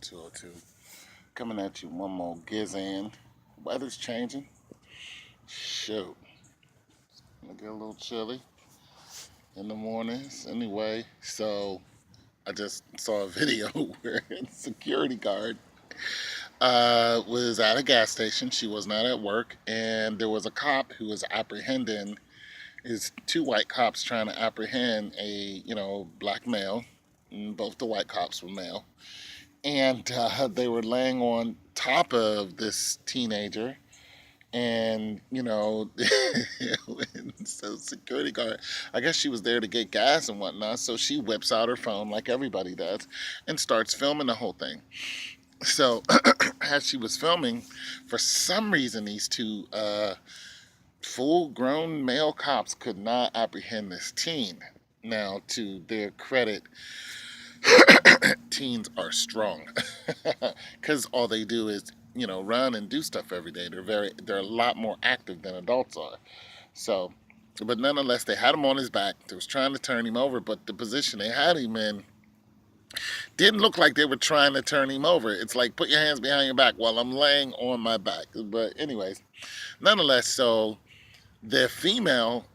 202. Coming at you one more Gizan. Weather's changing. Shoot. Gonna get a little chilly in the mornings anyway. So I just saw a video where a security guard was at a gas station. She was not at work. And there was a cop who was apprehending, is two white cops trying to apprehend a, black male. And both the white cops were male. And they were laying on top of this teenager, and so security guard, I guess she was there to get gas and whatnot, so she whips out her phone like everybody does and starts filming the whole thing. So as she was filming, for some reason these two full grown male cops could not apprehend this teen. Now, to their credit, teens are strong because all they do is run and do stuff every day. They're a lot more active than adults are. So, but nonetheless, they had him on his back. They was trying to turn him over, but the position they had him in didn't look like they were trying to turn him over. It's like, put your hands behind your back while I'm laying on my back. But anyways, nonetheless, so the female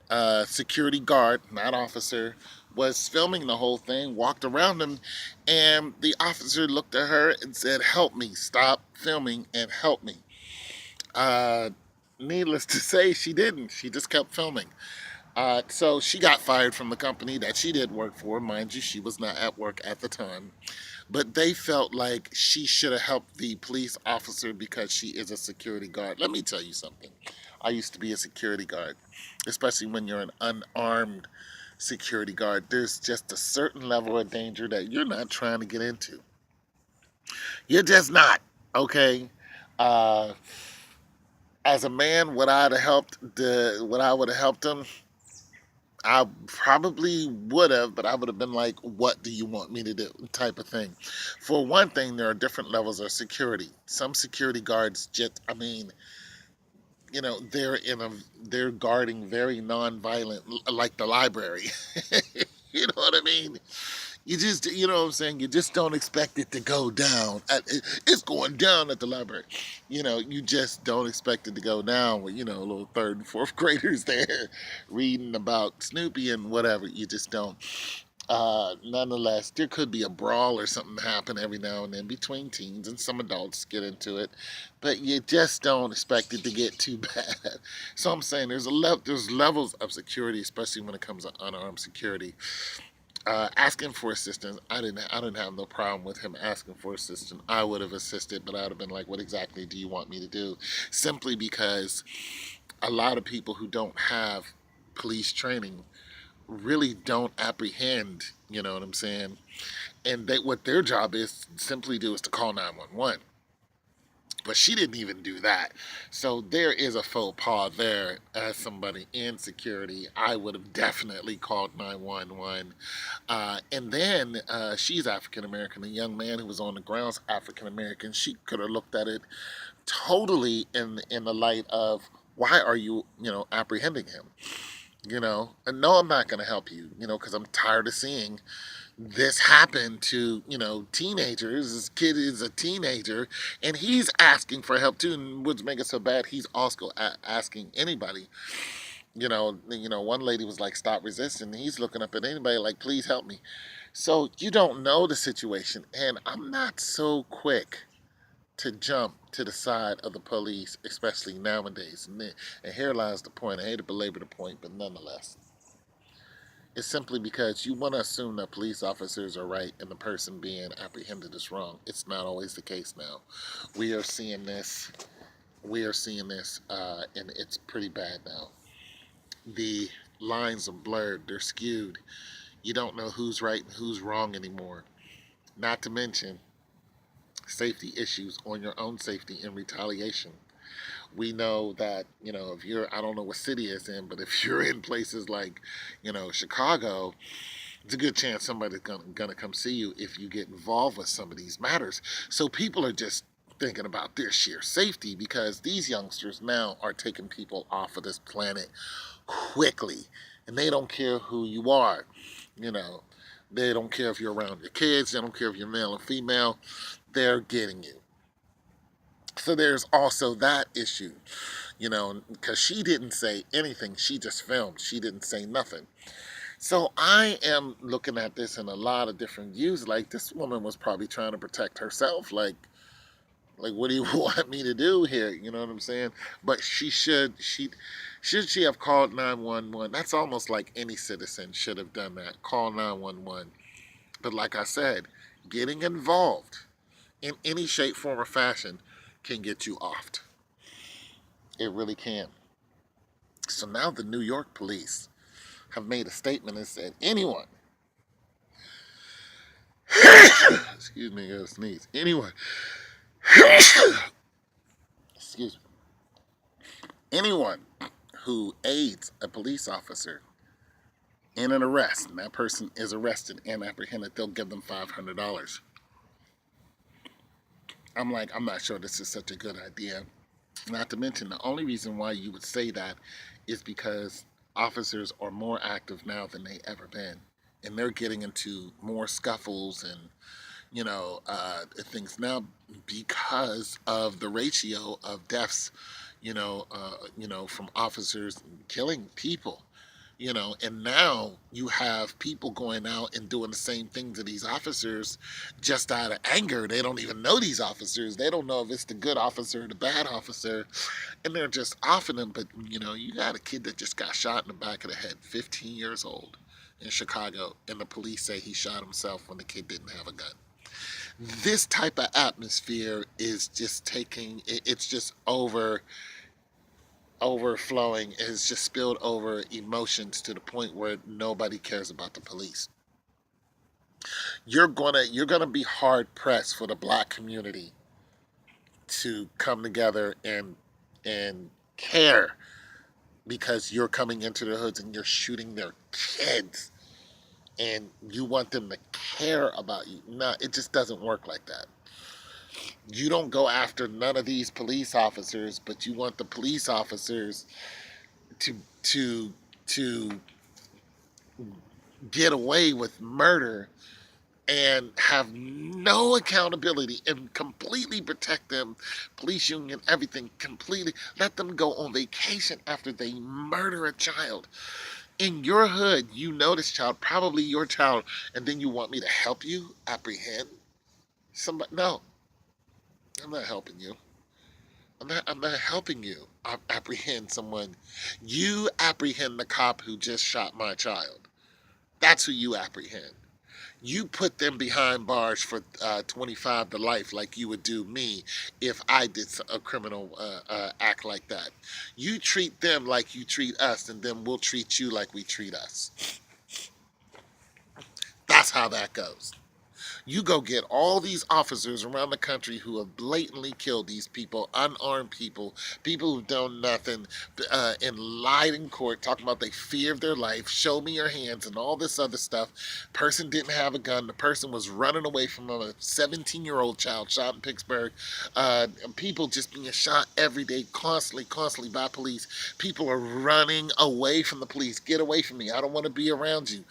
security guard, not officer, was filming the whole thing, walked around him, and the officer looked at her and said, "Help me, stop filming and help me." Uh, Needless to say, she didn't. She just kept filming. So she got fired from the company that she did work for. Mind you, she was not at work at the time. But they felt like she should have helped the police officer because she is a security guard. Let me tell you something. I used to be a security guard, especially when you're an unarmed security guard. There's just a certain level of danger that you're not trying to get into. You're just not, okay? Uh, as a man, what I would have helped him, I probably would have, but I would have been like, "What do you want me to do?" type of thing. For one thing, there are different levels of security. Some security guards just, I mean, they're guarding very non-violent, like the library. You know what I mean? You just, what I'm saying? You just don't expect it to go down. It's going down at the library. You just don't expect it to go down with, little third and fourth graders there reading about Snoopy and whatever. You just don't. Nonetheless, there could be a brawl or something happen every now and then between teens, and some adults get into it, but you just don't expect it to get too bad. So I'm saying there's levels of security, especially when it comes to unarmed security. Asking for assistance, I didn't have no problem with him asking for assistance. I would have assisted, but I would have been like, "What exactly do you want me to do?" Simply because a lot of people who don't have police training really don't apprehend, you know what I'm saying? And what their job is simply do is to call 911. But she didn't even do that. So there is a faux pas there. As somebody in security, I would have definitely called 911. And then she's African American. The young man who was on the ground's African American. She could have looked at it totally in the light of, why are you, apprehending him? And no, I'm not going to help you, because I'm tired of seeing this happen to, teenagers. This kid is a teenager and he's asking for help too. And what's making it so bad, he's also asking anybody. One lady was like, "Stop resisting." He's looking up at anybody like, "Please help me." So you don't know the situation. And I'm not so quick to jump to the side of the police, especially nowadays. And here lies the point. I hate to belabor the point, but nonetheless, it's simply because you want to assume that police officers are right and the person being apprehended is wrong. It's not always the case now. We are seeing this. And it's pretty bad now. The lines are blurred. They're skewed. You don't know who's right and who's wrong anymore. Not to mention safety issues on your own safety in retaliation. We know that, if you're, I don't know what city it's in, but if you're in places like, Chicago, it's a good chance somebody's gonna come see you if you get involved with some of these matters. So people are just thinking about their sheer safety, because these youngsters now are taking people off of this planet quickly, and they don't care who you are. you know they don't care if you're around your kids. They don't care if you're male or female. they're getting you. So there's also that issue, because she didn't say anything. She just filmed. She didn't say nothing. So I am looking at this in a lot of different views. Like, this woman was probably trying to protect herself. Like, what do you want me to do here? You know what I'm saying? But should she have called 911? That's almost like any citizen should have done that. Call 911. But like I said, getting involved in any shape, form, or fashion can get you offed. It really can. So now the New York police have made a statement and said anyone, excuse me, I gotta sneeze. Anyone, excuse me, anyone who aids a police officer in an arrest, and that person is arrested and apprehended, they'll give them $500. I'm like, I'm not sure this is such a good idea. Not to mention, the only reason why you would say that is because officers are more active now than they ever been, and they're getting into more scuffles and things now because of the ratio of deaths, from officers killing people. And now you have people going out and doing the same thing to these officers just out of anger. They don't even know these officers. They don't know if it's the good officer or the bad officer, and they're just offing them. But you got a kid that just got shot in the back of the head, 15 years old, in Chicago, and the police say he shot himself when the kid didn't have a gun. This type of atmosphere is just it's just overflowing. It's just spilled over emotions to the point where nobody cares about the police. You're gonna be hard pressed for the black community to come together and care, because you're coming into the hoods and you're shooting their kids and you want them to care about you. No, it just doesn't work like that. You don't go after none of these police officers, but you want the police officers to to to get away with murder and have no accountability and completely protect them, police union, everything, completely let them go on vacation after they murder a child. In your hood, you know this child, probably your child, and then you want me to help you apprehend somebody? No, I'm not helping you. I'm not helping you apprehend someone. You apprehend the cop who just shot my child. That's who you apprehend. You put them behind bars for 25 to life, like you would do me if I did a criminal act like that. You treat them like you treat us, and then we'll treat you like we treat us. That's how that goes. You go get all these officers around the country who have blatantly killed these people, unarmed people who've done nothing, and lied in court, talking about they fear their life, show me your hands, and all this other stuff. Person didn't have a gun. The person was running away from a 17-year-old child shot in Pittsburgh. People just being shot every day, constantly by police. People are running away from the police. Get away from me. I don't want to be around you.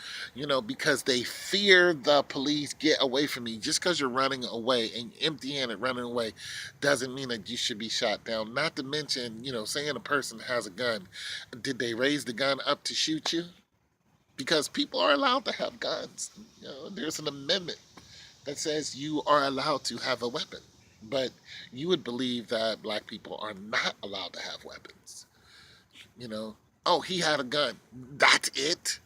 Because they fear the police. Get away from me. Just because you're running away and empty-handed running away doesn't mean that you should be shot down. Not to mention, saying a person has a gun. Did they raise the gun up to shoot you? Because people are allowed to have guns. There's an amendment that says you are allowed to have a weapon. But you would believe that black people are not allowed to have weapons. Oh, he had a gun. That's it.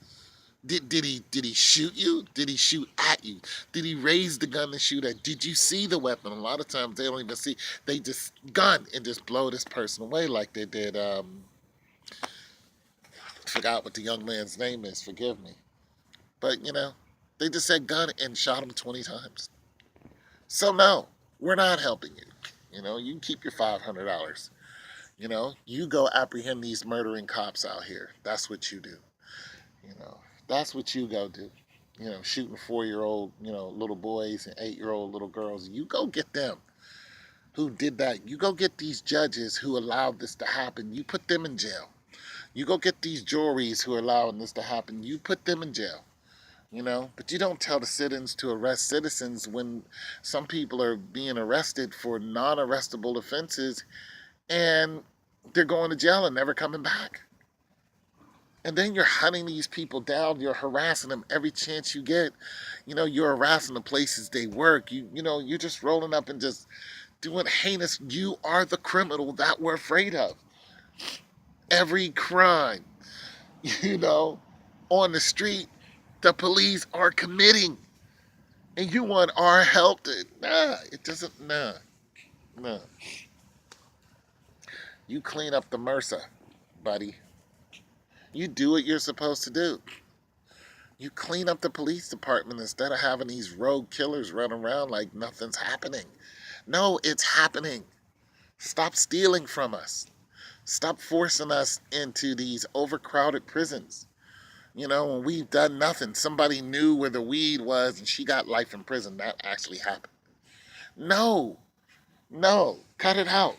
Did he shoot you? Did he shoot at you? Did he raise the gun and shoot at? Did you see the weapon? A lot of times they don't even see. They just gun and just blow this person away like they did. Forgot what the young man's name is. Forgive me. But they just said gun and shot him 20 times. So no, we're not helping you. You can keep your $500. You go apprehend these murdering cops out here. That's what you do. You know, that's what you go do. Shooting 4-year-old, little boys and 8-year-old little girls. You go get them who did that. You go get these judges who allowed this to happen. You put them in jail. You go get these juries who are allowing this to happen. You put them in jail. But you don't tell the sit-ins to arrest citizens when some people are being arrested for non-arrestable offenses and they're going to jail and never coming back. And then you're hunting these people down. You're harassing them every chance you get. You're harassing the places they work. You're just rolling up and just doing heinous. You are the criminal that we're afraid of. Every crime, you know, on the street, the police are committing. And you want our help to, it doesn't, nah. You clean up the MRSA, buddy. You do what you're supposed to do. You clean up the police department instead of having these rogue killers run around like nothing's happening. No, it's happening. Stop stealing from us. Stop forcing us into these overcrowded prisons. When we've done nothing, somebody knew where the weed was and she got life in prison. That actually happened. No, no, cut it out.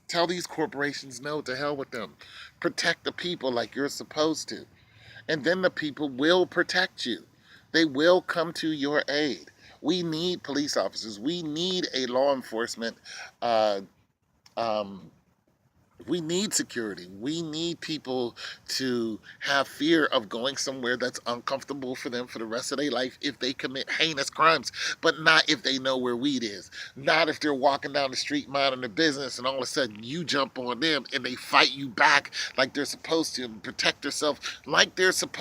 Tell these corporations no, to hell with them. Protect the people like you're supposed to. And then the people will protect you. They will come to your aid. We need police officers. We need a law enforcement. Uh, um, we need security. We need people to have fear of going somewhere that's uncomfortable for them for the rest of their life if they commit heinous crimes, but not if they know where weed is. Not if they're walking down the street minding their business and all of a sudden you jump on them and they fight you back like they're supposed to and protect themselves like they're supposed